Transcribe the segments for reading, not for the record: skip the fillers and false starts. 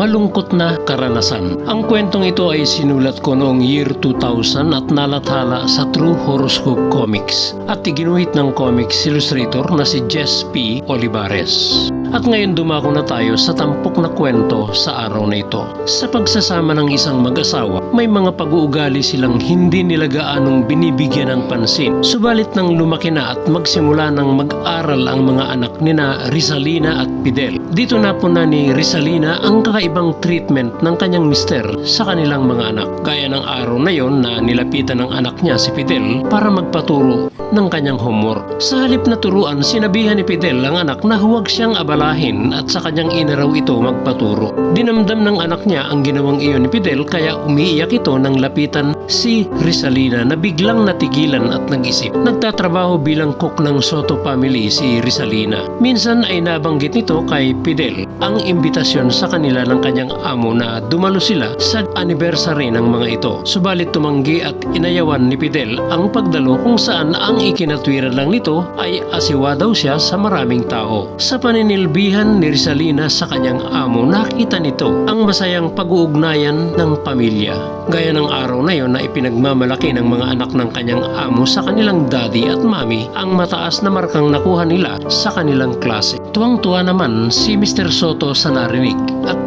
malungkot na karanasan. Ang kwentong ito ay sinulat ko noong year 2000 at nalathala sa True Horoscope Comics at iginuhit ng comics illustrator na si Jess P. Olivares. At ngayon dumako na tayo sa tampok na kwento sa araw na ito. Sa pagsasama ng isang mag-asawa, may mga pag-uugali silang hindi nila gaanong binibigyan ng pansin. Subalit nang lumaki na at magsimula ng mag-aral ang mga anak nina Rizalina at Fidel. Dito napuna ni Rizalina ang kakaibang treatment ng kanyang mister sa kanilang mga anak. Gaya ng araw na yon na nilapitan ng anak niya si Fidel para magpaturo ng kanyang homework. Sa halip na turuan, sinabihan ni Fidel ang anak na huwag siyang abalahin at sa kanyang ina raw ito magpaturo. Dinamdam ng anak niya ang ginawang iyon ni Fidel kaya umiiyak ito nang lapitan si Rizalina na biglang natigilan at nag-isip. Nagtatrabaho bilang cook ng Soto family si Rizalina. Minsan ay nabanggit nito kay Fidel ang imbitasyon sa kanila ng kanyang amo na dumalo sila sa anniversary ng mga ito. Subalit tumanggi at inayawan ni Fidel ang pagdalo kung saan ang ikinatwiran lang nito ay asiwa daw siya sa maraming tao. Sa paninilbihan ni Rizalina sa kanyang amo, nakita nito ang masayang pag-uugnayan ng pamilya. Gaya ng araw na yon na ipinagmamalaki ng mga anak ng kanyang amo sa kanilang daddy at mommy ang mataas na markang nakuha nila sa kanilang klase. Tuwang-tuwa naman si Mr. Soto sa narinig at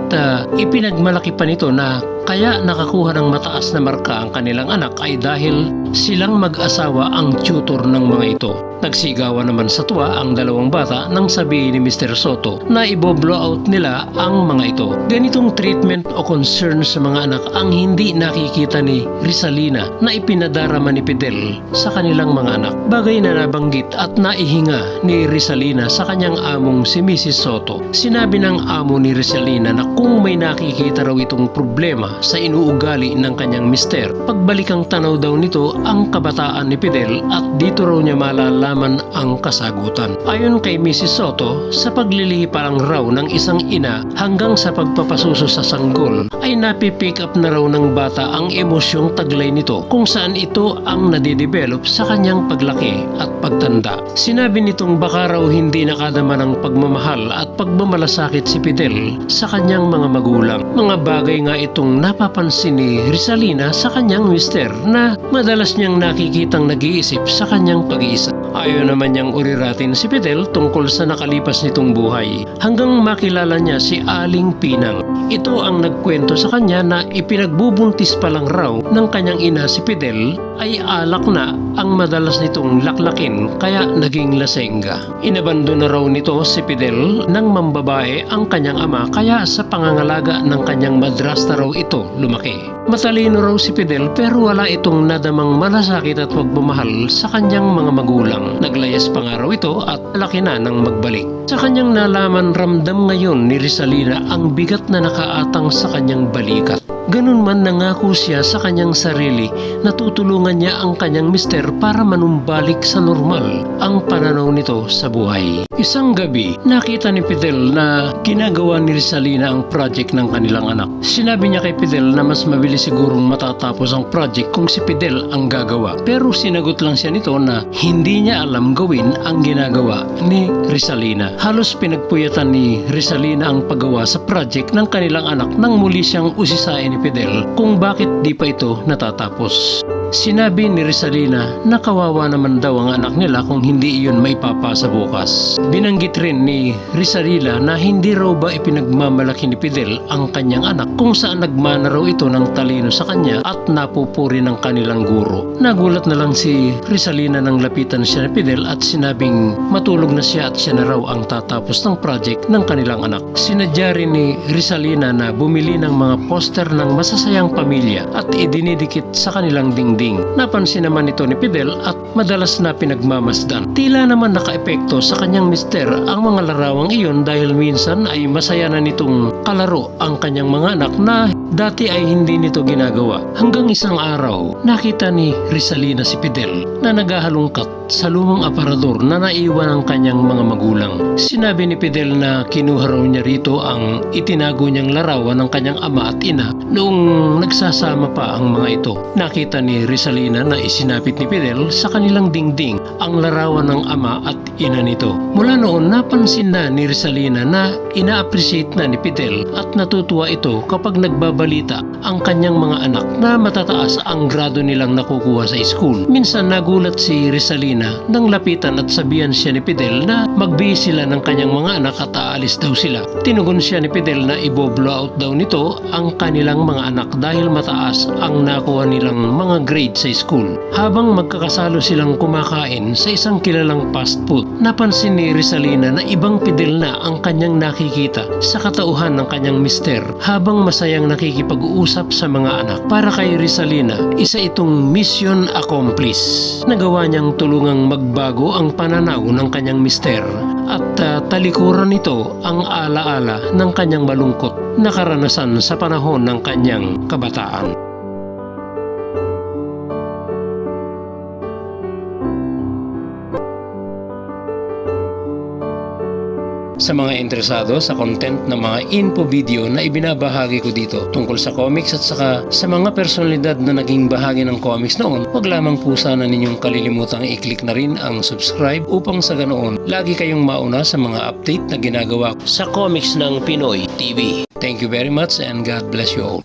ipinagmalaki pa nito na kaya nakakuha ng mataas na marka ang kanilang anak ay dahil silang mag-asawa ang tutor ng mga ito. Nagsigawan naman sa tuwa ang dalawang bata nang sabihin ni Mr. Soto na ibo-blow out nila ang mga ito. Ganitong treatment o concern sa mga anak ang hindi nakikita ni Rizalina na ipinadarama ni Fidel sa kanilang mga anak. Bagay na nabanggit at naihinga ni Rizalina sa kanyang among si Mrs. Soto. Sinabi ng amo ni Rizalina na kung may nakikita raw itong problema sa inuugali ng kanyang mister, pagbalikang tanaw daw nito ang kabataan ni Fidel at dito raw niya malalaman ang kasagutan. Ayon kay Mrs. Soto, sa paglilihi pa lang raw ng isang ina hanggang sa pagpapasuso sa sanggol ay napipick up na raw ng bata ang emosyong taglay nito kung saan ito ang nadidevelop sa kanyang paglaki at pagtanda. Sinabi nitong baka raw hindi nakadama ng pagmamahal at pagmamalasakit si Fidel sa kanyang mga magulang. Mga bagay nga itong napapansin ni Rizalina sa kanyang mister na madalas niyang nakikitang nag-iisip sa kanyang pag-iisa. Ayaw naman niyang uriratin si Fidel tungkol sa nakalipas nitong buhay hanggang makilala niya si Aling Pinang. Ito ang nagkwento sa kanya na ipinagbubuntis pa lang raw ng kanyang ina si Fidel ay alak na ang madalas nitong laklakin kaya naging lasengga. Inabando na raw nito si Fidel nang mambabae ang kanyang ama kaya sa pangangalaga ng kanyang madrasta raw ito lumaki. Matalino raw si Fidel pero wala itong nadamang malasakit at pagmamahal sa kanyang mga magulang. Naglayas pa nga raw ito at laki na nang magbalik. Sa kanyang nalaman, ramdam ngayon ni Rizalina ang bigat na nakaatang sa kanyang balikat. Ganun man nangako siya sa kanyang sarili na tutulungan niya ang kanyang mister para manumbalik sa normal ang pananaw nito sa buhay. Isang gabi, nakita ni Fidel na ginagawa ni Rizalina ang project ng kanilang anak. Sinabi niya kay Fidel na mas mabilis sigurong matatapos ang project kung si Fidel ang gagawa. Pero sinagot lang siya nito na hindi niya alam gawin ang ginagawa ni Rizalina. Halos pinagpuyatan ni Rizalina ang paggawa sa project ng kanilang anak nang muli siyang usisain ni Fidel kung bakit di pa ito natatapos. Sinabi ni Rizalina na kawawa naman daw ang anak nila kung hindi iyon maipapasa bukas. Binanggit rin ni Rizalina na hindi raw ba ipinagmamalaki ni Fidel ang kanyang anak kung saan nagmana raw ito ng talino sa kanya at napupuri ng kanilang guro. Nagulat na lang si Rizalina nang lapitan siya ni Fidel at sinabing matulog na siya at siya na raw ang tatapos ng project ng kanilang anak. Sinadya rin ni Rizalina na bumili ng mga poster ng masasayang pamilya at idinidikit sa kanilang dingding. Napansin naman ito ni Fidel at madalas na pinagmamasdan. Tila naman nakaepekto sa kanyang mister ang mga larawang iyon dahil minsan ay masaya na nitong kalaro ang kanyang mga anak na dati ay hindi nito ginagawa. Hanggang isang araw, nakita ni Rizalina si Fidel na naghahalungkat sa lumang aparador na naiwan ng kanyang mga magulang. Sinabi ni Fidel na kinuha raw niya rito ang itinago niyang larawan ng kanyang ama at ina noong nagsasama pa ang mga ito. Nakita ni Rizalina na isinapit ni Fidel sa kanilang dingding ang larawan ng ama at ina nito. Mula noon napansin na ni Rizalina na ina-appreciate na ni Fidel at natutuwa ito kapag nagbabalita ang kanyang mga anak na matataas ang grado nilang nakukuha sa school. Minsan nagulat si Rizalina nang lapitan at sabihan siya ni Fidel na magbihis sila ng kanyang mga anak at aalis daw sila. Tinugon siya ni Fidel na i-blow out daw nito ang kanilang mga anak dahil mataas ang nakuha nilang mga grade sa school. Habang magkakasalo silang kumakain sa isang kilalang fast food, napansin ni Rizalina na ibang Fidel na ang kanyang nakikita sa katauhan ng kanyang mister habang masayang nakikipag-uusap sa mga anak. Para kay Rizalina, isa itong mission accomplished. Nagawa niyang tulungang magbago ang pananaw ng kanyang mister at talikuran nito ang alaala ng kanyang malungkot na karanasan sa panahon ng kanyang kabataan. Sa mga interesado sa content ng mga info video na ibinabahagi ko dito tungkol sa comics at saka sa mga personalidad na naging bahagi ng comics noon, wag lamang po sana ninyong kalilimutang i-click na rin ang subscribe upang sa ganoon lagi kayong mauna sa mga update na ginagawa ko sa comics ng Pinoy TV. Thank you very much and God bless you all.